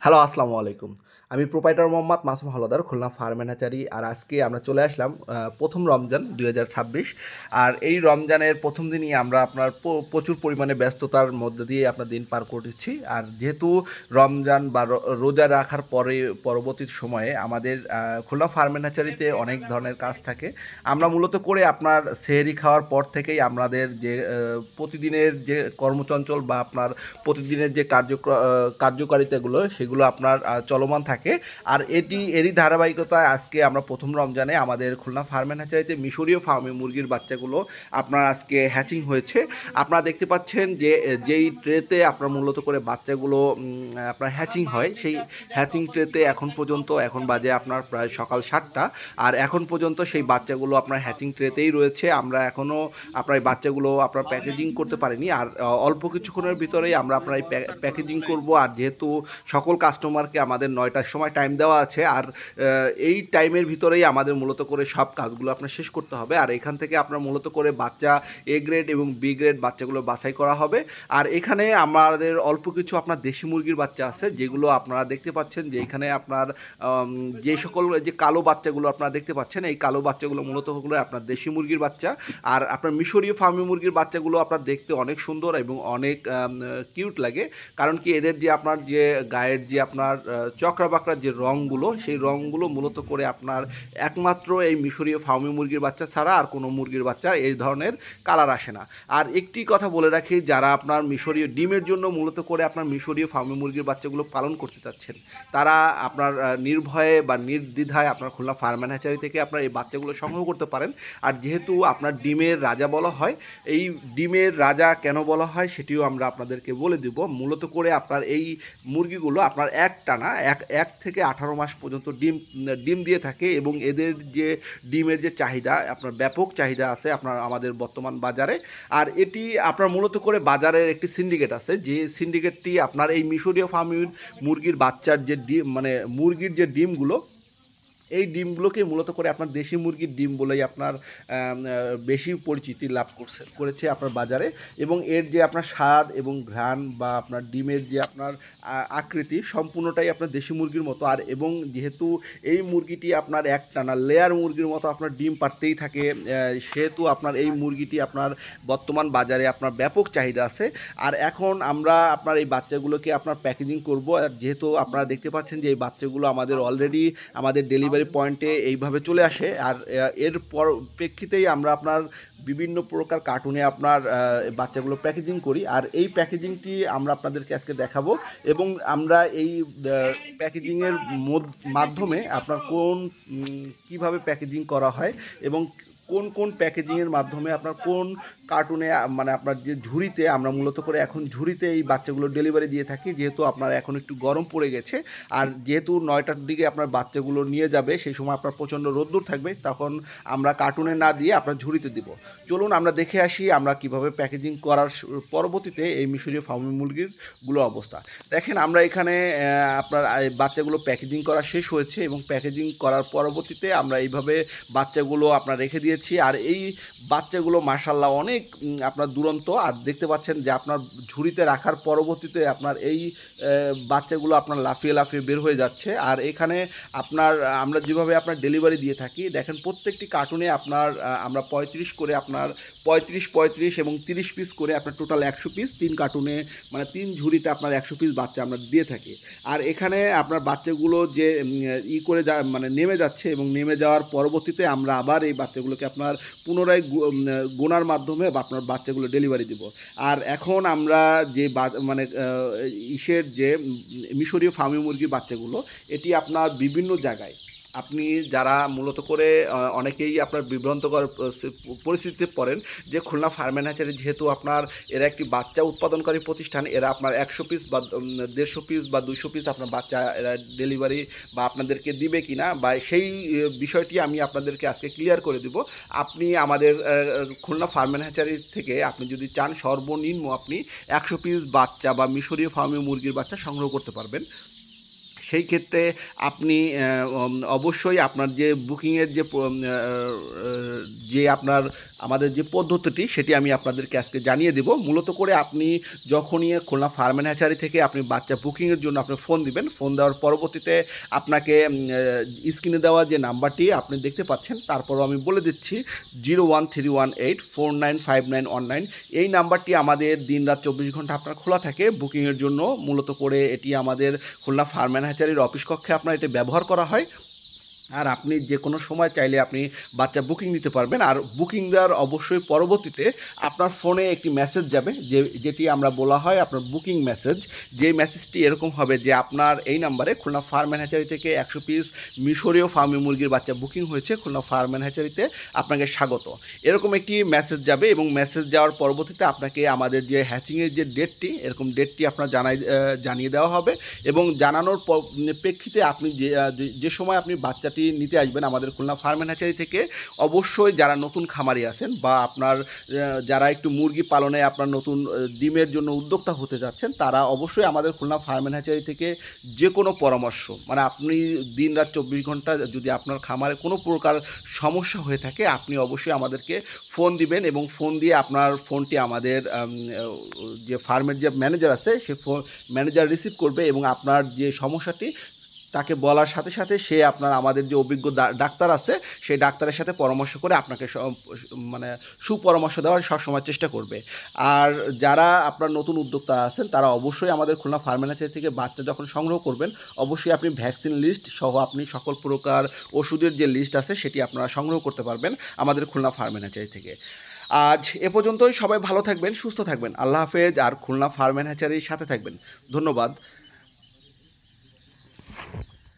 Hello, আসসালামু আলাইকুম। আমি proprietor Mohammad Masum Howlader, Khulna farm hatchery. আর আজকে আমরা চলে আসলাম প্রথম রমজান ২০২৬। আর এই রমজানের প্রথম দিনই আমরা আপনার প্রচুর পরিমাণে ব্যস্ততার মধ্যে দিয়ে আপনার দিন পার করতেছি। আর যেহেতু রমজান বা রোজা রাখার পরে পরবর্তী সময়ে আমাদের খুলনা ফার্ম হ্যাচারিতে অনেক ধরনের কাজ থাকে। আমরা মূলত করে আপনার সেহরি খাওয়ার পর থেকেই আমাদের যে প্রতিদিনের যে কর্মচঞ্চল বা আপনার প্রতিদিনের যে কার্যকারিতাগুলো সেগুলো আপনার চলমান থাকে। আর এরই ধারাবাহিকতায় আজকে আমরা প্রথম রমজানে আমাদের খুলনা ফার্ম অ্যান্ড হ্যাচারিতে মিশরীয় ফার্মে মুরগির বাচ্চাগুলো আপনার আজকে হ্যাচিং হয়েছে। আপনারা দেখতে পাচ্ছেন যে যেই ট্রেতে আপনার মূলত করে বাচ্চাগুলো আপনার হ্যাচিং হয়, সেই হ্যাচিং ট্রেতে এখন বাজে আপনার প্রায় সকাল ৭টা। আর এখন পর্যন্ত সেই বাচ্চাগুলো আপনার হ্যাচিং ট্রেতেই রয়েছে। আমরা এখনও আপনার এই বাচ্চাগুলো আপনার প্যাকেজিং করতে পারিনি। আর অল্প কিছুক্ষণের ভিতরেই আমরা আপনার এই প্যাকেজিং করব। আর যেহেতু সকল কাস্টমারকে আমাদের ৯টার সময় টাইম দেওয়া আছে, আর এই টাইমের ভিতরেই আমাদের মূলত করে সব কাজগুলো আপনার শেষ করতে হবে। আর এখান থেকে আপনার মূলত করে বাচ্চা এ গ্রেড এবং বি গ্রেড বাচ্চাগুলো বাছাই করা হবে। আর এখানে আমাদের অল্প কিছু আপনার দেশি মুরগির বাচ্চা আছে, যেগুলো আপনারা দেখতে পাচ্ছেন যে এখানে আপনার যে সকল যে কালো বাচ্চাগুলো আপনারা দেখতে পাচ্ছেন, এই কালো বাচ্চাগুলো মূলত হলো আপনার দেশি মুরগির বাচ্চা। আর আপনার মিশরীয় ফার্মি মুরগির বাচ্চাগুলো আপনার দেখতে অনেক সুন্দর এবং অনেক কিউট লাগে। কারণ কি, এদের যে আপনার যে গায়ের যে আপনার চকরা বাকড়ার যে রঙগুলো, সেই রঙগুলো মূলত করে আপনার একমাত্র এই মিশরীয় ফার্মি মুরগির বাচ্চা ছাড়া আর কোনো মুরগির বাচ্চা এই ধরনের কালার আসে না। আর একটি কথা বলে রাখি, যারা আপনার মিশরীয় ডিমের জন্য মূলত করে আপনার মিশরীয় ফার্মি মুরগির বাচ্চাগুলো পালন করতে চাচ্ছেন, তারা আপনার নির্ভয়ে বা নির্দ্বিধায় আপনার খুলনা ফার্ম অ্যান্ড হ্যাচারি থেকে আপনার এই বাচ্চাগুলো সংগ্রহ করতে পারেন। আর যেহেতু আপনার ডিমের রাজা বলা হয়, এই ডিমের রাজা কেন বলা হয় সেটিও আমরা আপনাদেরকে বলে দিব। মূলত করে আপনার এই মুরগিগুলো আপনার একটানা এক থেকে 18 মাস পর্যন্ত ডিম দিয়ে থাকে, এবং এদের যে ডিমের যে চাহিদা, আপনার ব্যাপক চাহিদা আছে আপনার আমাদের বর্তমান বাজারে। আর এটি আপনার মূলত করে বাজারের একটি সিন্ডিকেট আছে, যে সিন্ডিকেটটি আপনার এই মিশরীয় ফার্মের মুরগির বাচ্চার যে ডিম, মানে মুরগির যে ডিমগুলো, এই ডিমগুলোকে মূলত করে আপনার দেশি মুরগির ডিম বলেই আপনার বেশি পরিচিতি লাভ করেছে আপনার বাজারে। এবং এর যে আপনার স্বাদ এবং ঘ্রাণ বা আপনার ডিমের যে আপনার আকৃতি, সম্পূর্ণটাই আপনার দেশি মুরগির মতো। আর এবং যেহেতু এই মুরগিটি আপনার একটানা লেয়ার মুরগির মতো আপনার ডিম পাড়তেই থাকে, সেহেতু আপনার এই মুরগিটি আপনার বর্তমান বাজারে আপনার ব্যাপক চাহিদা আছে। আর এখন আমরা আপনার এই বাচ্চাগুলোকে আপনার প্যাকেজিং করব। আর যেহেতু আপনারা দেখতে পাচ্ছেন যে এই বাচ্চাগুলো আমাদের অলরেডি আমাদের ডেলিভারি পয়েন্টে এইভাবে চলে আসে। আর এর প্রেক্ষিতেই আমরা আপনার বিভিন্ন প্রকার কার্টুনে আপনার বাচ্চাগুলো প্যাকেজিং করি। আর এই প্যাকেজিংটি আমরা আপনাদেরকে আজকে দেখাবো, এবং আমরা এই প্যাকেজিংয়ের মাধ্যমে আপনার কিভাবে প্যাকেজিং করা হয়, এবং কোন কোন প্যাকেজিংয়ের মাধ্যমে আপনার কোন কার্টুনে, মানে আপনার যে ঝুড়িতে, আমরা মূলত করে এখন ঝুড়িতে এই বাচ্চাগুলো ডেলিভারি দিয়ে থাকি। যেহেতু আপনার এখন একটু গরম পড়ে গেছে, আর যেহেতু 9টার দিকে আপনার বাচ্চাগুলো নিয়ে যাবে, সেই সময় আপনার প্রচণ্ড রোদ্দুর থাকবে, তখন আমরা কার্টুনে না দিয়ে আপনার ঝুড়িতে দিব। চলুন আমরা দেখে আসি আমরা কিভাবে প্যাকেজিং করার পরবর্তীতে এই মিশরীয় ফার্মি মুরগিরগুলো অবস্থা। দেখেন, আমরা এখানে আপনার বাচ্চাগুলো প্যাকেজিং করা শেষ হয়েছে, এবং প্যাকেজিং করার পরবর্তীতে আমরা এইভাবে বাচ্চাগুলো আপনার রেখে দিয়েছি। আর এই বাচ্চাগুলো মাশাআল্লাহ অনেক আপনার দুরন্ত। আর দেখতে পাচ্ছেন যে আপনার ঝুড়িতে রাখার পরবর্তীতে আপনার এই বাচ্চাগুলো আপনার লাফিয়ে লাফিয়ে বের হয়ে যাচ্ছে। আর এখানে আমরা যেভাবে আপনার ডেলিভারি দিয়ে থাকি, দেখেন প্রত্যেকটি কার্টুনে আপনার আমরা 35 করে আপনার 35 এবং 30 পিস করে আপনার টোটাল 100 পিস, 3 কার্টুনে মানে 3 ঝুড়িতে আপনার 100 পিস বাচ্চা আমরা দিয়ে থাকি। আর এখানে আপনার বাচ্চাগুলো যে মানে নেমে যাচ্ছে, এবং নেমে যাওয়ার পরবর্তীতে আমরা আবার এই বাচ্চাগুলোকে আপনার পুনরায় গোনার মাধ্যমে আপনার বাচ্চাগুলো ডেলিভারি দিব। আর এখন আমরা যে মানে ইসের যে মিশরীয় ফার্মি মুরগির বাচ্চাগুলো, এটি আপনার বিভিন্ন জায়গায় আপনি যারা মূলত করে অনেকেই আপনার বিভ্রান্তকর পরিস্থিতিতে পড়েন যে খুলনা ফার্ম অ্যান্ড হ্যাচারি যেহেতু আপনার এরা একটি বাচ্চা উৎপাদনকারী প্রতিষ্ঠান, এরা আপনার 100 পিস বা 150 পিস বা 200 পিস আপনার বাচ্চা এরা ডেলিভারি বা আপনাদেরকে দিবে কি না, বা সেই বিষয়টি আমি আপনাদেরকে আজকে ক্লিয়ার করে দিব। আপনি আমাদের খুলনা ফার্ম অ্যান্ড হ্যাচারি থেকে আপনি যদি চান, সর্বনিম্ন আপনি 100 পিস বাচ্চা বা মিশরীয় ফার্মি মুরগির বাচ্চা সংগ্রহ করতে পারবেন। সেই ক্ষেত্রে আপনি অবশ্যই আপনার যে বুকিংয়ের যে আপনার আমাদের যে পদ্ধতিটি সেটি আমি আপনাদেরকে আজকে জানিয়ে দেব। মূলত করে আপনি যখনই খুলনা ফার্ম অ্যান্ড হ্যাচারি থেকে আপনি বাচ্চা বুকিংয়ের জন্য আপনি ফোন দিবেন, ফোন দেওয়ার পরবর্তীতে আপনাকে স্ক্রিনে দেওয়া যে নাম্বারটি আপনি দেখতে পাচ্ছেন, তারপরও আমি বলে দিচ্ছি 01318495919, এই নাম্বারটি আমাদের দিন রাত 24 ঘন্টা আপনার খোলা থাকে বুকিংয়ের জন্য। মূলত করে এটি আমাদের খুলনা ফার্ম অ্যান্ড হ্যাচারির অফিস কক্ষে আপনার এটি ব্যবহার করা হয়। আর আপনি যে কোনো সময় চাইলে আপনি বাচ্চা বুকিং দিতে পারবেন। আর বুকিং দেওয়ার অবশ্যই পরবর্তীতে আপনার ফোনে একটি মেসেজ যাবে, যেটি আমরা বলা হয় আপনার বুকিং মেসেজ। যে মেসেজটি এরকম হবে যে আপনার এই নাম্বারে খুলনা ফার্ম অ্যান্ড হ্যাচারি থেকে 100 পিস মিশরীয় ফার্মি মুরগির বাচ্চা বুকিং হয়েছে, খুলনা ফার্ম অ্যান্ড হ্যাচারিতে আপনাকে স্বাগত, এরকম একটি মেসেজ যাবে। এবং মেসেজ যাওয়ার পরবর্তীতে আপনাকে আমাদের যে হ্যাচিংয়ের যে ডেটটি, এরকম ডেটটি আপনার জানিয়ে দেওয়া হবে। এবং জানানোর প্রেক্ষিতে আপনি যে সময় আপনি বাচ্চাটি নিতে আসবেন আমাদের খুলনা ফার্ম অ্যান্ড হ্যাচারি থেকে, অবশ্যই যারা নতুন খামারি আছেন বা আপনার যারা একটু মুরগি পালনে আপনার নতুন ডিমের জন্য উদ্যোক্তা হতে যাচ্ছেন, তারা অবশ্যই আমাদের খুলনা ফার্ম অ্যান্ড হ্যাচারি থেকে যে কোনো পরামর্শ, মানে আপনি দিন রাত 24 ঘন্টা যদি আপনার খামারে কোনো প্রকার সমস্যা হয়ে থাকে, আপনি অবশ্যই আমাদেরকে ফোন দিবেন। এবং ফোন দিয়ে আপনার ফোনটি আমাদের যে ফার্মের যে ম্যানেজার আছে সে ম্যানেজার রিসিভ করবে এবং আপনার যে সমস্যাটি তাকে বলার সাথে সাথে সে আপনার আমাদের যে অভিজ্ঞ ডাক্তার আছে সেই ডাক্তারের সাথে পরামর্শ করে আপনাকে মানে সুপরামর্শ দেওয়ার সবসময় চেষ্টা করবে। আর যারা আপনার নতুন উদ্যোক্তা আছেন তারা অবশ্যই আমাদের খুলনা ফার্ম অ্যান্ড হ্যাচারি থেকে বাচ্চা যখন সংগ্রহ করবেন, অবশ্যই আপনি ভ্যাকসিন লিস্ট সহ আপনি সকল প্রকার ওষুধের যে লিস্ট আছে সেটি আপনারা সংগ্রহ করতে পারবেন আমাদের খুলনা ফার্ম অ্যান্ড হ্যাচারি থেকে। আজ এ পর্যন্তই। সবাই ভালো থাকবেন, সুস্থ থাকবেন। আল্লাহ হাফেজ। আর খুলনা ফার্ম অ্যান্ড হ্যাচারির সাথে থাকবেন। ধন্যবাদ।